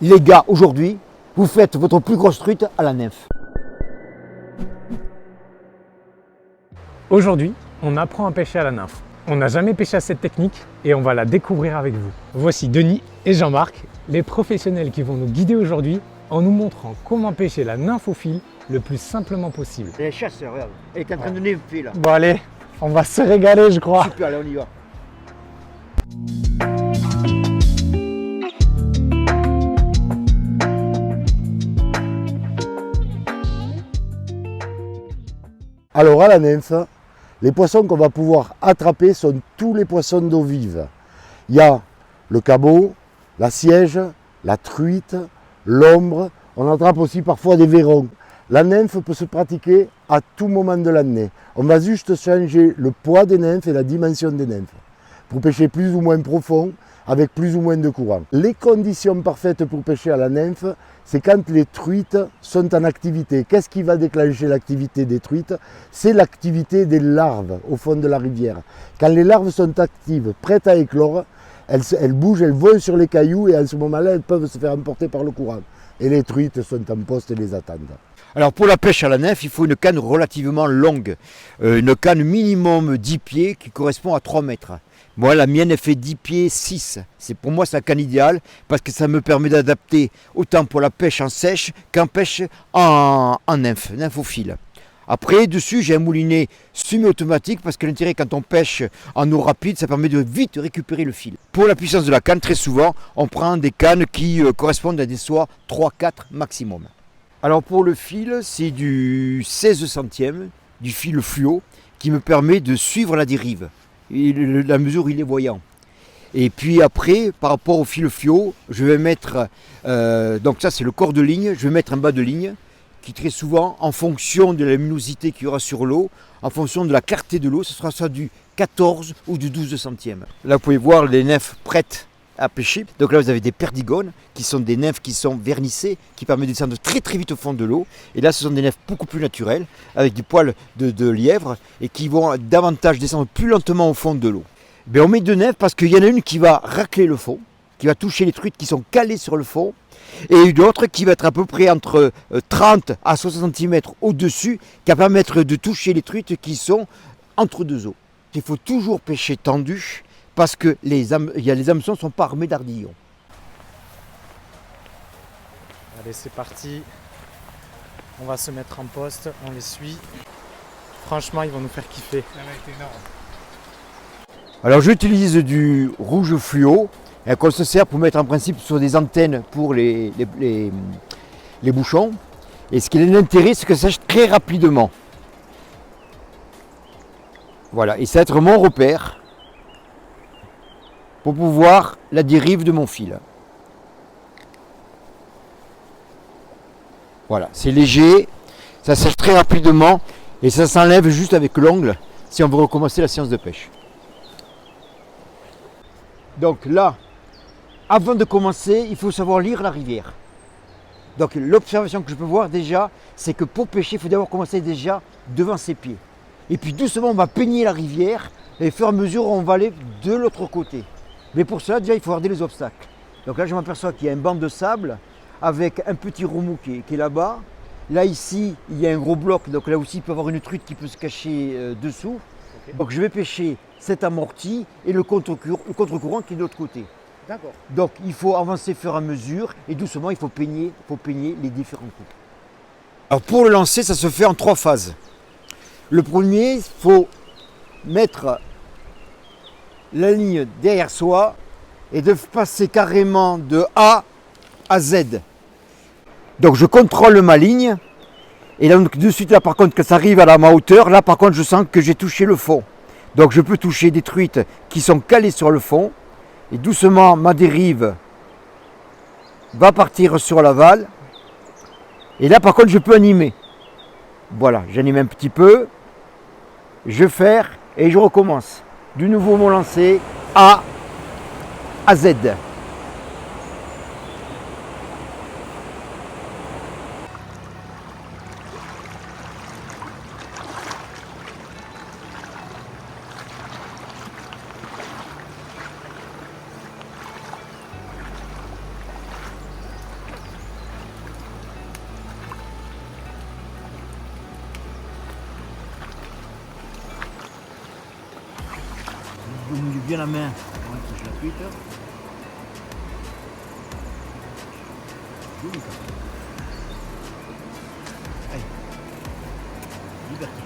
Les gars, aujourd'hui, vous faites votre plus grosse truite à la nymphe. Aujourd'hui, on apprend à pêcher à la nymphe. On n'a jamais pêché à cette technique et on va la découvrir avec vous. Voici Denis et Jean-Marc, les professionnels qui vont nous guider aujourd'hui en nous montrant comment pêcher la nymphe au fil le plus simplement possible. Les chasseurs, regarde. Elle est en train de nympher là. Bon allez, on va se régaler je crois. Super, allez, on y va. Alors à la nymphe, les poissons qu'on va pouvoir attraper sont tous les poissons d'eau vive. Il y a le cabot, la siège, la truite, l'ombre. On attrape aussi parfois des vairons. La nymphe peut se pratiquer à tout moment de l'année. On va juste changer le poids des nymphes et la dimension des nymphes pour pêcher plus ou moins profond avec plus ou moins de courant. Les conditions parfaites pour pêcher à la nymphe, c'est quand les truites sont en activité. Qu'est-ce qui va déclencher l'activité des truites? C'est l'activité des larves au fond de la rivière. Quand les larves sont actives, prêtes à éclore, elles bougent, elles volent sur les cailloux et à ce moment-là, elles peuvent se faire emporter par le courant. Et les truites sont en poste et les attendent. Alors pour la pêche à la nymphe, il faut une canne relativement longue. Une canne minimum 10 pieds qui correspond à 3 mètres. Moi, la mienne, elle fait 10 pieds 6. Pour moi, c'est la canne idéale parce que ça me permet d'adapter autant pour la pêche en sèche qu'en pêche en nymphe au fil. Après, dessus, j'ai un moulinet semi-automatique parce que l'intérêt quand on pêche en eau rapide, ça permet de vite récupérer le fil. Pour la puissance de la canne, très souvent, on prend des cannes qui correspondent à des soies 3-4 maximum. Alors pour le fil, c'est du 16 centièmes, du fil fluo, qui me permet de suivre la dérive. Et la mesure, il est voyant. Et puis après, par rapport au fil fluo, je vais mettre, donc ça c'est le corps de ligne, je vais mettre un bas de ligne, qui très souvent, en fonction de la luminosité qu'il y aura sur l'eau, en fonction de la clarté de l'eau, ce sera soit du 14 ou du 12 centièmes. Là, vous pouvez voir les nymphes prêtes à pêcher. Donc là, vous avez des perdigones, qui sont des nymphes qui sont vernissées, qui permettent de descendre très très vite au fond de l'eau. Et là, ce sont des nymphes beaucoup plus naturelles, avec des poils de lièvre, et qui vont davantage descendre plus lentement au fond de l'eau. Ben, on met deux nymphes parce qu'il y en a une qui va racler le fond, qui va toucher les truites qui sont calées sur le fond, et une autre qui va être à peu près entre 30 à 60 cm au-dessus, qui va permettre de toucher les truites qui sont entre deux eaux. Il faut toujours pêcher tendu parce que les hameçons ne sont pas armés d'ardillons. Allez c'est parti, on va se mettre en poste, on les suit. Franchement ils vont nous faire kiffer. Alors j'utilise du rouge fluo qu'on se sert pour mettre en principe sur des antennes pour les bouchons. Et ce qui est l'intérêt, c'est que ça sèche très rapidement. Voilà, et ça va être mon repère pour pouvoir la dérive de mon fil. Voilà, c'est léger, ça sèche très rapidement et ça s'enlève juste avec l'ongle si on veut recommencer la séance de pêche. Donc là, avant de commencer, il faut savoir lire la rivière. Donc l'observation que je peux voir déjà, c'est que pour pêcher, il faut d'abord commencer déjà devant ses pieds. Et puis doucement, on va peigner la rivière et au fur et à mesure, on va aller de l'autre côté. Mais pour cela, déjà, il faut regarder les obstacles. Donc là, je m'aperçois qu'il y a un banc de sable avec un petit remous qui est là-bas. Là, ici, il y a un gros bloc. Donc là aussi, il peut y avoir une truite qui peut se cacher dessous. Okay. Donc je vais pêcher cet amorti et le contre-courant qui est de l'autre côté. D'accord. Donc il faut avancer au fur et à mesure et doucement, il faut peigner les différents coups. Alors pour le lancer, ça se fait en 3 phases. Le premier, il faut mettre la ligne derrière soi et de passer carrément de A à Z. Donc je contrôle ma ligne et là de suite là par contre que ça arrive à ma hauteur, là par contre je sens que j'ai touché le fond. Donc je peux toucher des truites qui sont calées sur le fond et doucement ma dérive va partir sur l'aval et là par contre je peux animer. Voilà, j'anime un petit peu, je ferre et je recommence. Du nouveau mon lancer A à Z. vous mouillez bien la main avant que je la cuite. Joli ça. Allez. Liberté.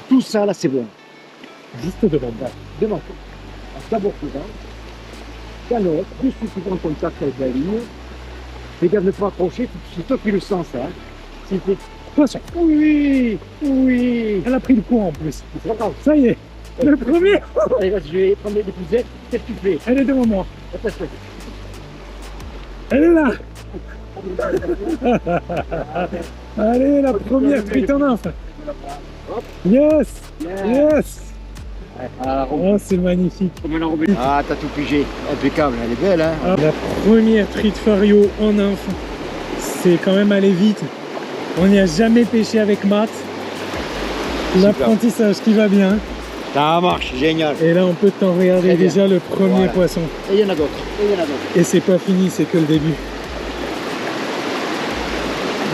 Tout ça là c'est bon. Juste devant. Devant. D'abord devant. Canotte, plus tu prends contact avec la ligne. Regarde ne pas approcher, c'est toi qui le sens ça. Hein. S'il fait. Attention. Oui, oui. Elle a pris le coup en plus. Ça y est. Le premier. Allez, vas-y, je vais prendre les pouzettes. Qu'est-ce que tu fais? Elle est devant moi. Attention. Elle est là. Allez, la première truite en nymphe. Yes. Yes. Oh, c'est magnifique. Ah, t'as tout pigé. Impeccable, elle est belle, hein. La première truite fario en nymphe, c'est quand même allé vite. On n'y a jamais pêché avec Matt. L'apprentissage qui va bien. Ça marche, génial. Et là, on peut t'en regarder déjà le premier poisson. Et il y en a d'autres. Et c'est pas fini, c'est que le début.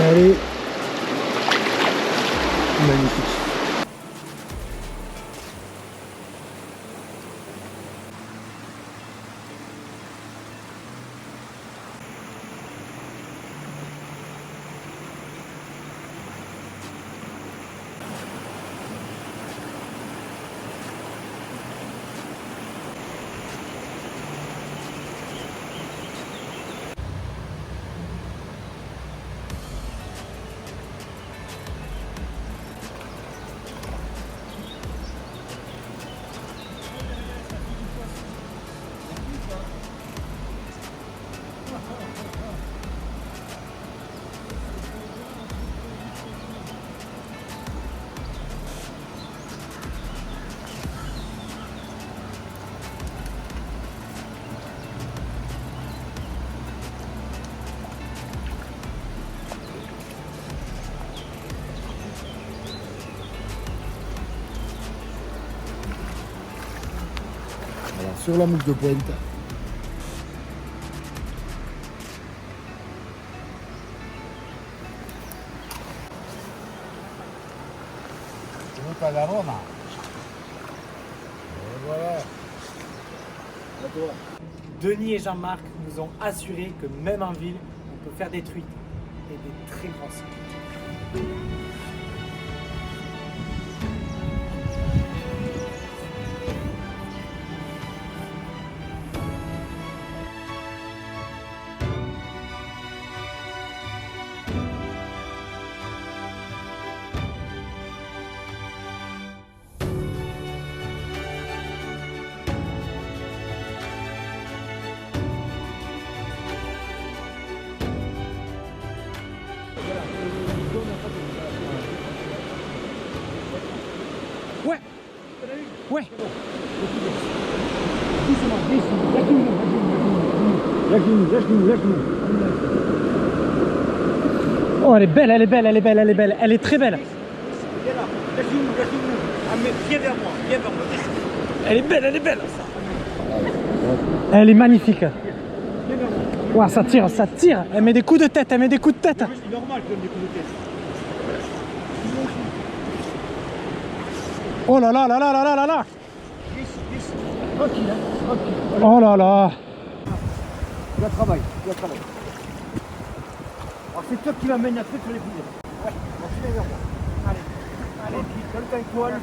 Allez. Magnifique. Voilà, sur la mouche de pointe. Pas la Roma. Et voilà. À toi. Denis et Jean-Marc nous ont assuré que même en ville, on peut faire des truites et des très grosses. Ouais. Ouais. Oh, elle est belle, elle est belle, elle est belle, elle est belle, elle est très belle. Viens là, lâche-nous. Ah, mais viens vers moi, Elle est belle, elle est belle. Elle est magnifique. Ouah, ça tire, ça tire. Elle met des coups de tête, elle met des coups de tête. C'est normal que je donne des coups de tête. Oh là là là là là là là là. Tranquille, hein, tranquille. Oh là là. Tu as travail. Alors c'est toi qui m'amène la truc sur les poules. Ouais, bon, tu viens vers moi. Allez, vite, donne un poil.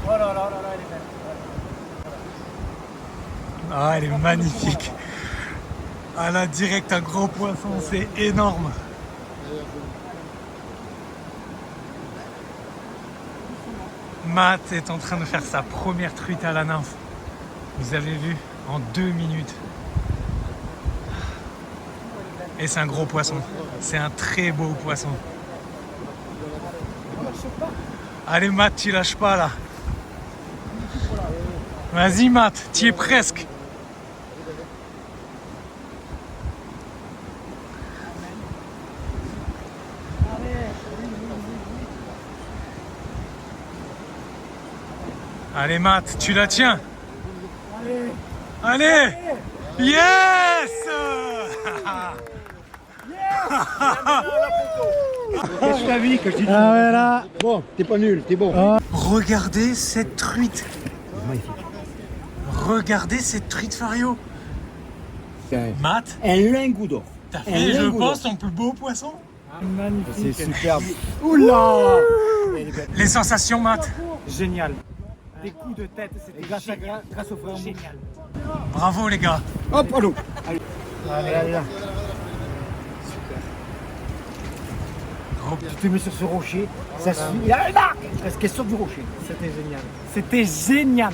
Oh là là, elle est belle. Ah, elle est magnifique. Elle a direct un gros poisson, c'est énorme. Matt est en train de faire sa première truite à la nymphe. Vous avez vu, en 2 minutes. Et c'est un gros poisson. C'est un très beau poisson. Allez Matt, tu lâches pas là. Vas-y Matt, tu y es presque. Allez Matt, tu la tiens. Allez. Yes. Je t'avais que je dis. Ah ouais là. Bon, t'es pas nul, t'es bon. Regardez cette truite. Magnifique. Regardez cette truite Fario. Matt, Un lingot d'or. t'as fait, je pense, ton plus beau poisson. C'est superbe. Oula. Les sensations, Matt. Génial. Des coups de tête, c'était Grâce au frère. génial. Bravo les gars. Hop, allô. Allez, là. Tu te mets sur ce rocher, ça suit. Là, reste question du rocher. C'était génial. C'était génial.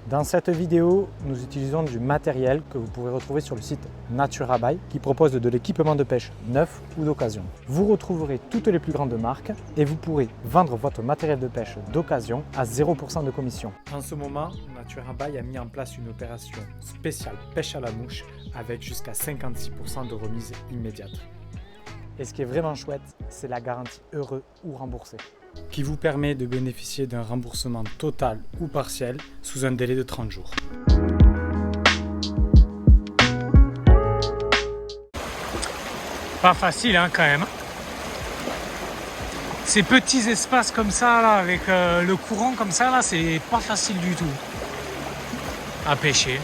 Dans cette vidéo, nous utilisons du matériel que vous pouvez retrouver sur le site Naturabaï qui propose de l'équipement de pêche neuf ou d'occasion. Vous retrouverez toutes les plus grandes marques et vous pourrez vendre votre matériel de pêche d'occasion à 0% de commission. En ce moment, Naturabaï a mis en place une opération spéciale pêche à la mouche avec jusqu'à 56% de remise immédiate. Et ce qui est vraiment chouette, c'est la garantie heureux ou remboursé, qui vous permet de bénéficier d'un remboursement total ou partiel sous un délai de 30 jours. Pas facile hein, quand même. Ces petits espaces comme ça là, avec le courant comme ça là, c'est pas facile du tout à pêcher.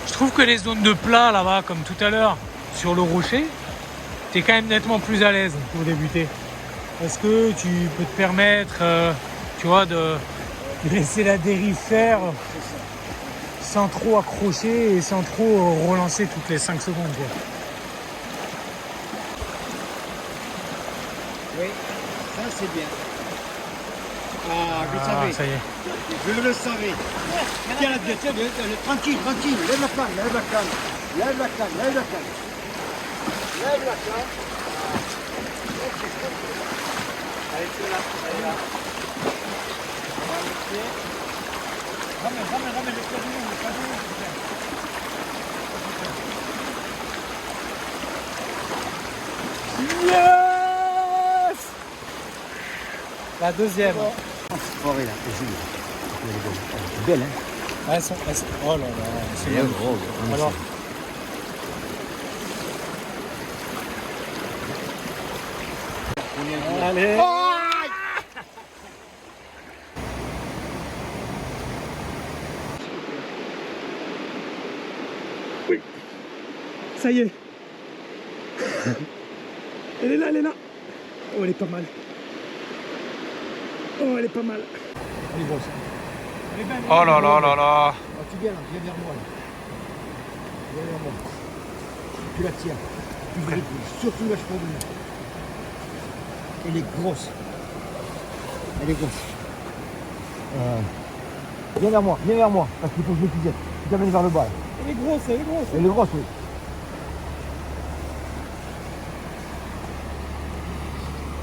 Je trouve que les zones de plat là-bas, comme tout à l'heure sur le rocher, t'es quand même nettement plus à l'aise pour débuter. Parce que tu peux te permettre, tu vois, de laisser la dérive faire sans trop accrocher et sans trop relancer toutes les 5 secondes. Quoi. Oui, ça c'est bien. Ah, je le savais. Ça y est. Je le savais. Tiens la tête, tranquille, tranquille. Lève la canne, lève la canne. Lève la canne, lève la canne. Lève la canne. Allez, tu es là, allez là. Ramène le cadeau, Yes! La deuxième. Forêt là, c'est joli. C'est belle, hein? Elles sont... Oh là là, c'est bien bien. gros. Alors, allez. Ça y est. Elle est là, elle est là. Oh, elle est pas mal. Oh, elle est pas mal. Elle est grosse. Oh là là là là. Ah, tu viens là, viens vers moi là. Viens vers moi. Tu la tiens. Tu vrides, surtout lâche pas de moi. Elle est grosse. Elle est grosse. Viens vers moi, parce qu'il faut que je m'épuise. Tu t'amènes vers le bas. Là. Elle est grosse, elle est grosse. Elle est grosse, oui.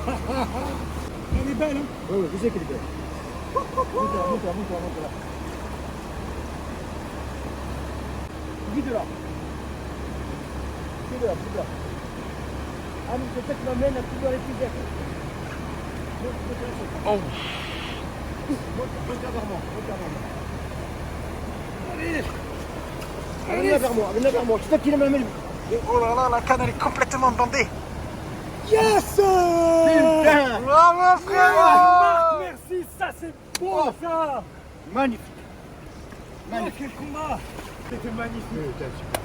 Elle est belle, hein? Oui, oui, je sais qu'elle est belle. Monte là. Vide-la. Ah, mais peut-être que m'amène à plus dans les plus Oh. Monte vers moi. Allez, viens vers moi. C'est toi qui m'amène. Oh là là, la canne elle est complètement bandée. Yes! Putain! Bravo frère. Merci, ça c'est beau, ça! Magnifique. Oh, quel combat! C'était magnifique. Putain, super.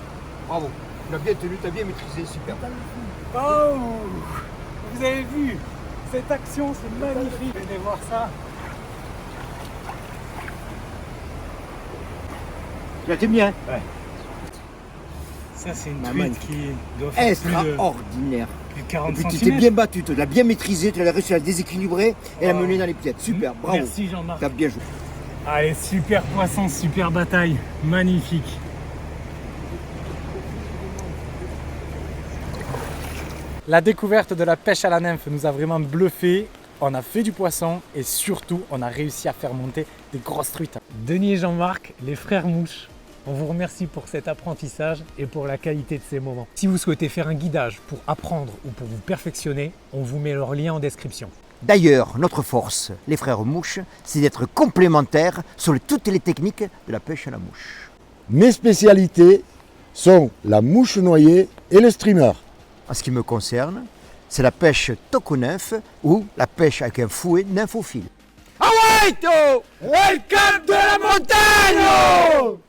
Bravo. Tu l'as bien tenu, tu as bien maîtrisé, super. Oh! Vous avez vu? Cette action, c'est magnifique. Venez voir ça. Tu l'as bien. Ouais. Ça, c'est une truite magnifique. qui doit faire Extraordinaire. plus de 40 Et puis tu cm. t'es bien battu, tu l'as bien maîtrisé, tu l'as réussi à la déséquilibrer et la mener dans les pieds. Super, bravo. Merci Jean-Marc. Tu as bien joué. Allez, super poisson, super bataille. Magnifique. La découverte de la pêche à la nymphe nous a vraiment bluffé. On a fait du poisson et surtout, on a réussi à faire monter des grosses truites. Denis et Jean-Marc, les frères mouches, on vous remercie pour cet apprentissage et pour la qualité de ces moments. Si vous souhaitez faire un guidage pour apprendre ou pour vous perfectionner, on vous met leur lien en description. D'ailleurs, notre force, les frères Mouche, c'est d'être complémentaires sur toutes les techniques de la pêche à la mouche. Mes spécialités sont la mouche noyée et le streamer. En ce qui me concerne, c'est la pêche toco-nymphe ou la pêche avec un fouet nymphophile. Welcome de la montagne!